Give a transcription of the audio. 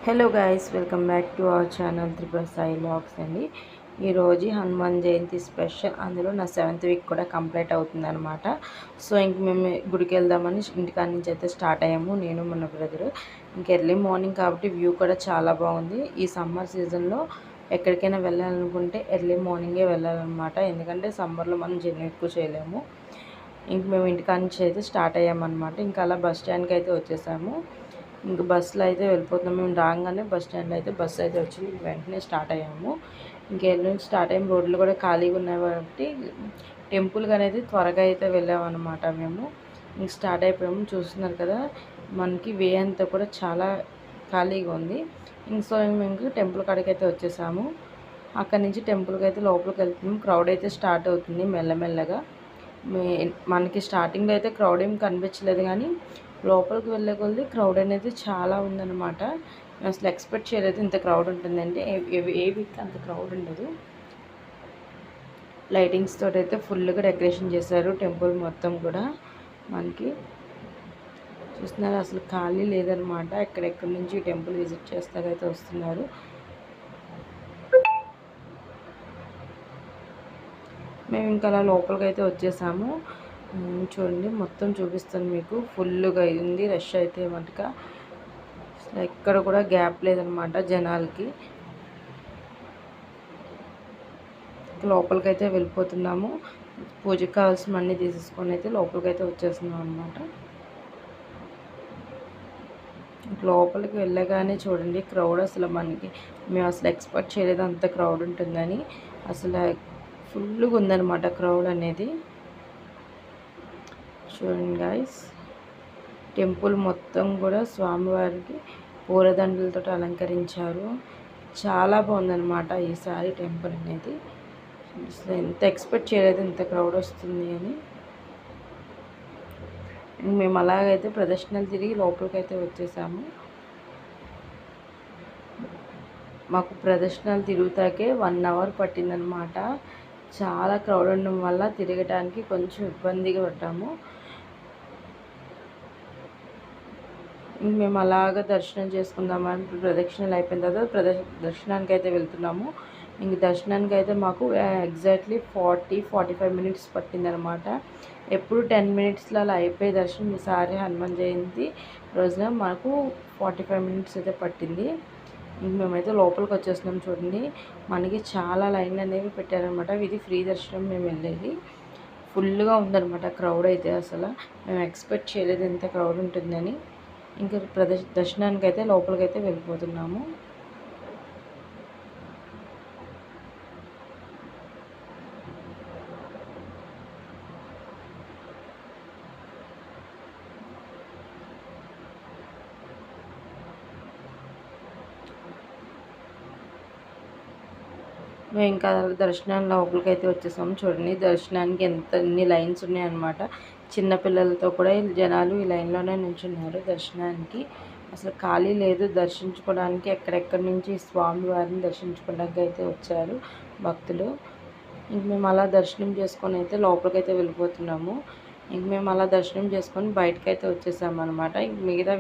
Hello guys, welcome back to our channel Tripura Sai vlogs అండి. ఈరోజు Hanuman Jayanti special. అందులో నా 7th వీక్ కూడా కంప్లీట్ అవుతుందన్నమాట. సో ఇంక మేము గుడికి వెళ్దామని ఇంటికాడ నుంచి అయితే స్టార్ట్ అయ్యాము, నేను మన బ్రదరు. ఇంక ఎర్లీ మార్నింగ్ కాబట్టి వ్యూ కూడా చాలా బాగుంది. ఈ సమ్మర్ సీజన్లో ఎక్కడికైనా వెళ్ళాలనుకుంటే ఎర్లీ మార్నింగే వెళ్ళాలన్నమాట, ఎందుకంటే సమ్మర్లో మనం జర్నీ ఎక్కువ చేయలేము. ఇంక మేము ఇంటికాడ నుంచి అయితే స్టార్ట్ అయ్యామన్నమాట. ఇంకా అలా బస్ స్టాండ్కి అయితే వచ్చేసాము. ఇంక బస్సులో అయితే వెళ్ళిపోతున్నాం. మేము రాగానే బస్ స్టాండ్లో అయితే బస్సు అయితే వచ్చి వెంటనే స్టార్ట్ అయ్యాము. ఇంకెళ్ళి నుంచి స్టార్ట్ అయ్యాము. రోడ్లు కూడా ఖాళీగా ఉన్నాయి కాబట్టి టెంపుల్కి అనేది త్వరగా అయితే వెళ్ళామన్నమాట. మేము ఇంక స్టార్ట్ అయిపోయాము. చూస్తున్నారు కదా, మనకి వే అంతా కూడా చాలా ఖాళీగా ఉంది. ఇంక సో మేము టెంపుల్ కాడికి అయితే వచ్చేసాము. అక్కడి నుంచి టెంపుల్కి అయితే లోపలికి వెళ్తున్నాము. క్రౌడ్ అయితే స్టార్ట్ అవుతుంది మెల్లమెల్లగా. మనకి స్టార్టింగ్లో అయితే క్రౌడ్ ఏం కనిపించలేదు, కానీ లోపలికి వెళ్ళే కొద్ది క్రౌడ్ అనేది చాలా ఉందన్నమాట. మేము అసలు ఎక్స్పెక్ట్ చేయలేదు ఇంత క్రౌడ్ ఉంటుందంటే. ఏ వీక్ అంత క్రౌడ్ ఉండదు. లైటింగ్స్ తోటి అయితే ఫుల్గా డెకరేషన్ చేశారు టెంపుల్ మొత్తం కూడా. మనకి చూస్తున్నారు, అసలు ఖాళీ లేదనమాట. ఎక్కడెక్కడి నుంచి టెంపుల్ విజిట్ చేస్తారైతే వస్తున్నారు. మేము ఇంకా అలా లోపలికి అయితే వచ్చేసాము. చూడండి, మొత్తం చూపిస్తాను మీకు. ఫుల్గా అయింది రష్ అయితే మటుక. ఎక్కడ కూడా గ్యాప్ లేదనమాట జనాలకి. లోపలికి అయితే వెళ్ళిపోతున్నాము. పూజకి కావాల్సిన అన్నీ తీసేసుకొని అయితే లోపలికి అయితే వచ్చేస్తున్నాం అనమాట. లోపలికి వెళ్ళగానే చూడండి క్రౌడ్, అసలు మనకి మేము అసలు ఎక్స్పెక్ట్ చేయలేదు అంత క్రౌడ్ ఉంటుందని. అసలు ఫుల్గా ఉందన్నమాట క్రౌడ్ అనేది. చూడండి గాయస్, టెంపుల్ మొత్తం కూడా స్వామివారికి పూలదండలతో అలంకరించారు. చాలా బాగుందన్నమాట ఈసారి టెంపుల్ అనేది. అసలు ఎంత ఎక్స్పెక్ట్ చేయలేదు ఇంత క్రౌడ్ వస్తుంది అని. మేము అలాగైతే ప్రదర్శనలు తిరిగి లోపలికి అయితే వచ్చేసాము. మాకు ప్రదర్శనలు తిరుగుతాకే 1 అవర్ పట్టిందనమాట. చాలా క్రౌడ్ ఉండడం వల్ల తిరగడానికి కొంచెం ఇబ్బందిగా పడ్డాము. మేము అలాగ దర్శనం చేసుకుందామని ప్రదక్షిణలు అయిపోయిన తర్వాత దర్శనానికి అయితే వెళ్తున్నాము. ఇంక దర్శనానికి అయితే మాకు ఎగ్జాక్ట్లీ 40-45 మినిట్స్ పట్టిందనమాట. ఎప్పుడు 10 మినిట్స్లో అలా అయిపోయి దర్శనం. ఈసారి హనుమాన్ జయంతి రోజున మాకు 45 మినిట్స్ అయితే పట్టింది. ఇంక మేమైతే లోపలికి వచ్చేస్తున్నాం. చూడండి, మనకి చాలా లైన్లు అనేవి పెట్టారనమాట. ఇది ఫ్రీ దర్శనం మేము వెళ్ళేది. ఫుల్గా ఉందన్నమాట క్రౌడ్ అయితే. అసలు మేము ఎక్స్పెక్ట్ చేయలేదు ఎంత క్రౌడ్ ఉంటుందని. ఇంకా దర్శనానికి అయితే లోపలికైతే వెళ్ళిపోతున్నాము. మేము ఇంకా దర్శనం లోపలికి అయితే వచ్చేసాము. చూడండి, దర్శనానికి ఎన్ని లైన్స్ ఉన్నాయన్నమాట. చిన్నపిల్లలతో కూడా జనాలు ఈ లైన్లోనే నిల్చున్నారు దర్శనానికి. అసలు ఖాళీ లేదు. దర్శించుకోవడానికి ఎక్కడెక్కడి నుంచి స్వామివారిని దర్శించుకోవడానికి అయితే వచ్చారు భక్తులు. ఇంక మేము అలా దర్శనం చేసుకొని అయితే లోపలికైతే వెళ్ళిపోతున్నాము. ఇంక మేము అలా దర్శనం చేసుకొని బయటకైతే వచ్చేసాము అనమాట. ఇంక మిగతా